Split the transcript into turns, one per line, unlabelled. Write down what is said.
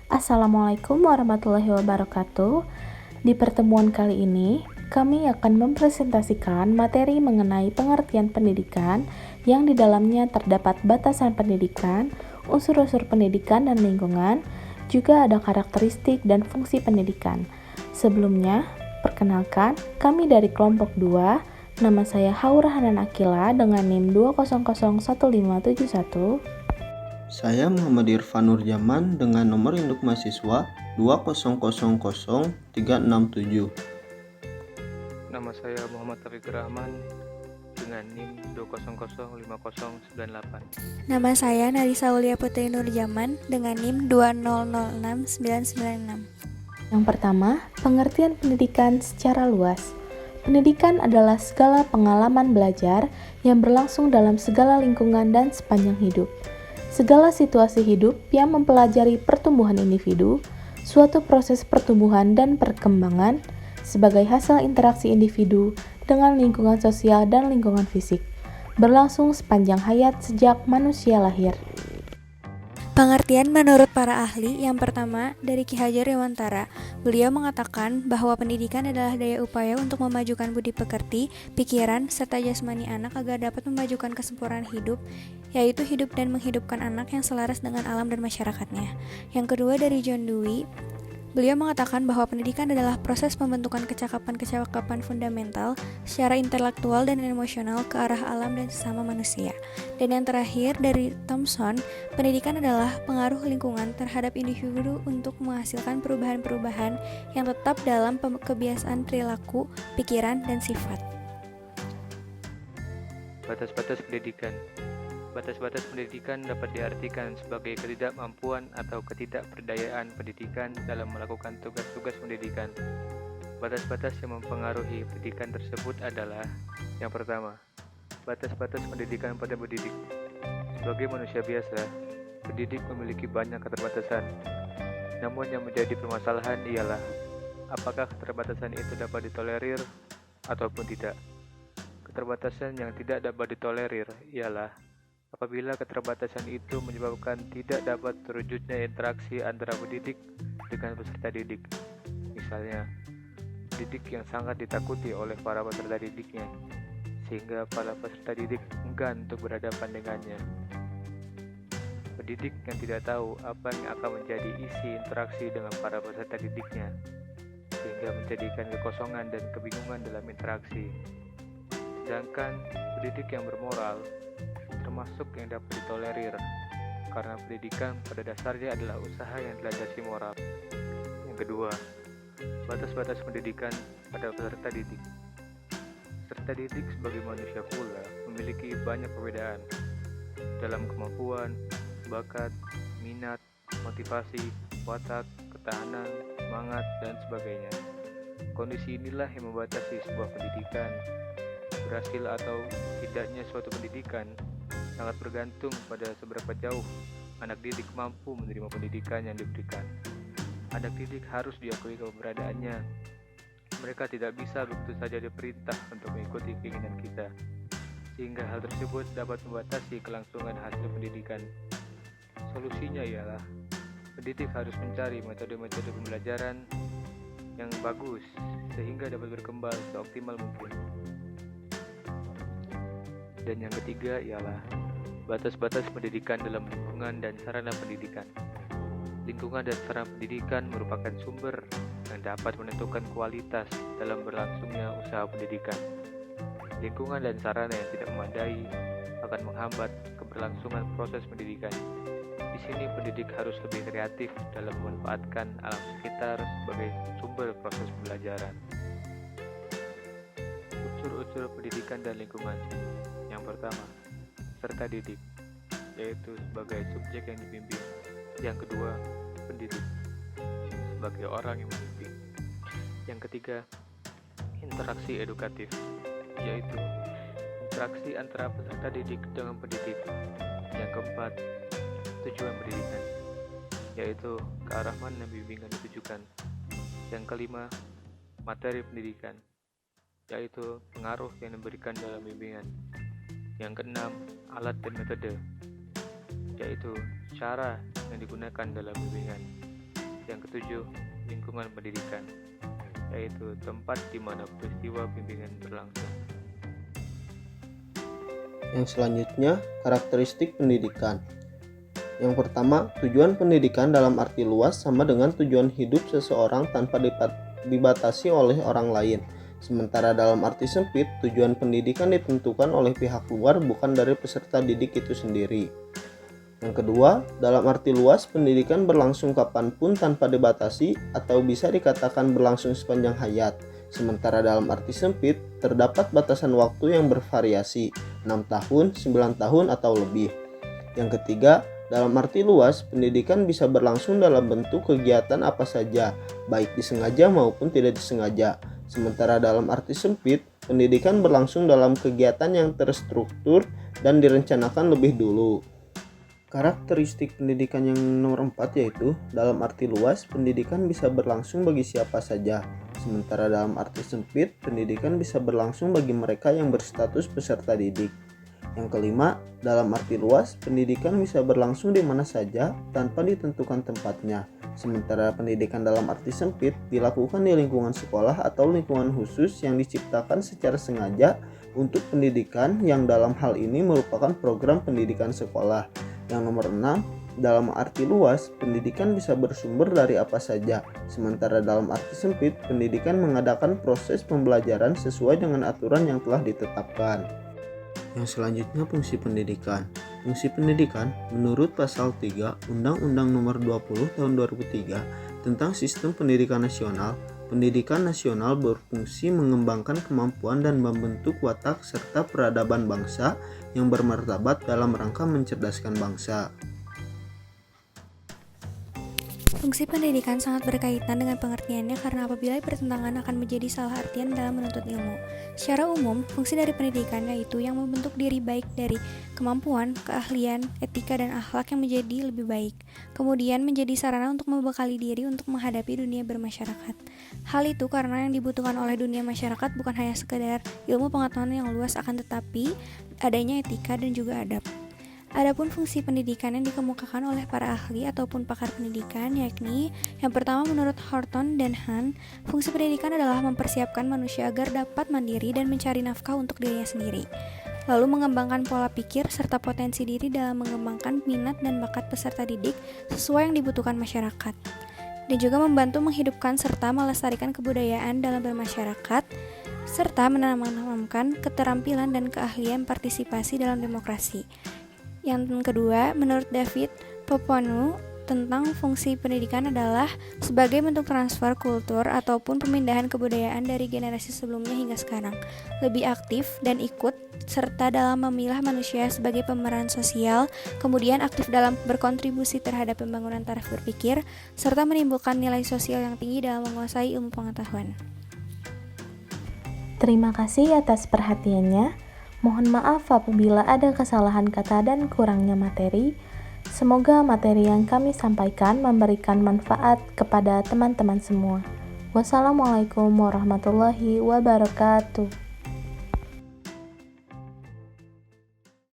Assalamualaikum warahmatullahi wabarakatuh. Di pertemuan kali ini, kami akan mempresentasikan materi mengenai pengertian pendidikan yang di dalamnya terdapat batasan pendidikan, unsur-unsur pendidikan dan lingkungan, juga ada karakteristik dan fungsi pendidikan. Sebelumnya, perkenalkan, kami dari kelompok 2, nama saya Haura Hanan Akila dengan NIM 2001571.
Saya Muhammad Irfan Nurjaman dengan nomor induk mahasiswa 2000367.
Nama saya Muhammad Taufik Rahman dengan NIM 2005098.
Nama saya Narisa Aulia Putri Nurjaman dengan NIM 2006996.
Yang pertama, pengertian pendidikan secara luas. Pendidikan adalah segala pengalaman belajar yang berlangsung dalam segala lingkungan dan sepanjang hidup. Segala situasi hidup yang mempelajari pertumbuhan individu, suatu proses pertumbuhan dan perkembangan sebagai hasil interaksi individu dengan lingkungan sosial dan lingkungan fisik, berlangsung sepanjang hayat sejak manusia lahir.
Pengertian menurut para ahli, yang pertama dari Ki Hajar Dewantara. Beliau mengatakan bahwa pendidikan adalah daya upaya untuk memajukan budi pekerti, pikiran, serta jasmani anak agar dapat memajukan kesempurnaan hidup, yaitu hidup dan menghidupkan anak yang selaras dengan alam dan masyarakatnya. Yang kedua dari John Dewey. Beliau mengatakan bahwa pendidikan adalah proses pembentukan kecakapan-kecakapan fundamental secara intelektual dan emosional ke arah alam dan sesama manusia. Dan yang terakhir dari Thomson, pendidikan adalah pengaruh lingkungan terhadap individu untuk menghasilkan perubahan-perubahan yang tetap dalam kebiasaan perilaku, pikiran, dan sifat.
Batas-batas pendidikan. Batas-batas pendidikan dapat diartikan sebagai ketidakmampuan atau ketidakberdayaan pendidikan dalam melakukan tugas-tugas pendidikan. Batas-batas yang mempengaruhi pendidikan tersebut adalah: yang pertama, batas-batas pendidikan pada pendidik. Sebagai manusia biasa, pendidik memiliki banyak keterbatasan. Namun yang menjadi permasalahan ialah apakah keterbatasan itu dapat ditolerir ataupun tidak. Keterbatasan yang tidak dapat ditolerir ialah apabila keterbatasan itu menyebabkan tidak dapat terwujudnya interaksi antara pendidik dengan peserta didik. Misalnya, pendidik yang sangat ditakuti oleh para peserta didiknya, sehingga para peserta didik enggan untuk berhadapan dengannya. Pendidik yang tidak tahu apa yang akan menjadi isi interaksi dengan para peserta didiknya, sehingga menjadikan kekosongan dan kebingungan dalam interaksi. Sedangkan pendidik yang bermoral termasuk yang dapat ditolerir, karena pendidikan pada dasarnya adalah usaha yang dilandasi moral. Yang kedua, batas-batas pendidikan pada peserta didik. Peserta didik sebagai manusia pula memiliki banyak perbedaan dalam kemampuan, bakat, minat, motivasi, watak, ketahanan, semangat, dan sebagainya. Kondisi inilah yang membatasi sebuah pendidikan. Berhasil atau tidaknya suatu pendidikan sangat bergantung pada seberapa jauh anak didik mampu menerima pendidikan yang diberikan. Anak didik harus diakui keberadaannya. Mereka tidak bisa begitu saja diperintah untuk mengikuti keinginan kita, sehingga hal tersebut dapat membatasi kelangsungan hasil pendidikan. Solusinya ialah pendidik harus mencari metode-metode pembelajaran yang bagus sehingga dapat berkembang seoptimal mungkin. Dan yang ketiga ialah batas-batas pendidikan dalam lingkungan dan sarana pendidikan. Lingkungan dan sarana pendidikan merupakan sumber yang dapat menentukan kualitas dalam berlangsungnya usaha pendidikan. Lingkungan dan sarana yang tidak memadai akan menghambat keberlangsungan proses pendidikan. Di sini pendidik harus lebih kreatif dalam memanfaatkan alam sekitar sebagai sumber proses pembelajaran. Unsur-unsur pendidikan dan lingkungan. Yang pertama, peserta didik, yaitu sebagai subjek yang dibimbing. Yang kedua, pendidik, sebagai orang yang membimbing. Yang ketiga, interaksi edukatif, yaitu interaksi antara peserta didik dengan pendidik. Yang keempat, tujuan pendidikan, yaitu ke arah mana bimbingan ditujukan. Yang kelima, materi pendidikan, yaitu pengaruh yang diberikan dalam bimbingan. Yang keenam, alat dan metode, yaitu cara yang digunakan dalam bimbingan. Yang ketujuh, lingkungan pendidikan, yaitu tempat di mana peristiwa bimbingan berlangsung.
Yang selanjutnya, karakteristik pendidikan. Yang pertama, tujuan pendidikan dalam arti luas sama dengan tujuan hidup seseorang tanpa dibatasi oleh orang lain. Sementara dalam arti sempit, tujuan pendidikan ditentukan oleh pihak luar bukan dari peserta didik itu sendiri. Yang kedua, dalam arti luas, pendidikan berlangsung kapanpun tanpa dibatasi atau bisa dikatakan berlangsung sepanjang hayat. Sementara dalam arti sempit, terdapat batasan waktu yang bervariasi, 6 tahun, 9 tahun, atau lebih. Yang ketiga, dalam arti luas, pendidikan bisa berlangsung dalam bentuk kegiatan apa saja, baik disengaja maupun tidak disengaja. Sementara dalam arti sempit, pendidikan berlangsung dalam kegiatan yang terstruktur dan direncanakan lebih dulu. Karakteristik pendidikan yang nomor 4 yaitu, dalam arti luas, pendidikan bisa berlangsung bagi siapa saja. Sementara dalam arti sempit, pendidikan bisa berlangsung bagi mereka yang berstatus peserta didik. Yang kelima, dalam arti luas, pendidikan bisa berlangsung di mana saja tanpa ditentukan tempatnya. Sementara pendidikan dalam arti sempit dilakukan di lingkungan sekolah atau lingkungan khusus yang diciptakan secara sengaja untuk pendidikan yang dalam hal ini merupakan program pendidikan sekolah. Yang nomor 6, dalam arti luas, pendidikan bisa bersumber dari apa saja. Sementara dalam arti sempit, pendidikan mengadakan proses pembelajaran sesuai dengan aturan yang telah ditetapkan. Yang selanjutnya, fungsi pendidikan. Fungsi pendidikan menurut pasal 3 Undang-Undang Nomor 20 Tahun 2003 tentang Sistem Pendidikan Nasional. Pendidikan nasional berfungsi mengembangkan kemampuan dan membentuk watak serta peradaban bangsa yang bermartabat dalam rangka mencerdaskan bangsa.
Fungsi pendidikan sangat berkaitan dengan pengertiannya karena apabila bertentangan akan menjadi salah artian dalam menuntut ilmu. Secara umum, fungsi dari pendidikan yaitu yang membentuk diri baik dari kemampuan, keahlian, etika, dan akhlak yang menjadi lebih baik. Kemudian menjadi sarana untuk membekali diri untuk menghadapi dunia bermasyarakat. Hal itu karena yang dibutuhkan oleh dunia masyarakat bukan hanya sekedar ilmu pengetahuan yang luas, akan tetapi adanya etika dan juga adab. Adapun fungsi pendidikan yang dikemukakan oleh para ahli ataupun pakar pendidikan, yakni yang pertama menurut Horton dan Hahn, fungsi pendidikan adalah mempersiapkan manusia agar dapat mandiri dan mencari nafkah untuk dirinya sendiri, lalu mengembangkan pola pikir serta potensi diri dalam mengembangkan minat dan bakat peserta didik sesuai yang dibutuhkan masyarakat, dan juga membantu menghidupkan serta melestarikan kebudayaan dalam bermasyarakat, serta menanamkan keterampilan dan keahlian partisipasi dalam demokrasi. Yang kedua, menurut David Poponu, tentang fungsi pendidikan adalah sebagai bentuk transfer kultur ataupun pemindahan kebudayaan dari generasi sebelumnya hingga sekarang, lebih aktif dan ikut serta dalam memilah manusia sebagai pemeran sosial, kemudian aktif dalam berkontribusi terhadap pembangunan taraf berpikir, serta menimbulkan nilai sosial yang tinggi dalam menguasai ilmu pengetahuan.
Terima kasih atas perhatiannya. Mohon maaf apabila ada kesalahan kata dan kurangnya materi. Semoga materi yang kami sampaikan memberikan manfaat kepada teman-teman semua. Wassalamualaikum warahmatullahi wabarakatuh.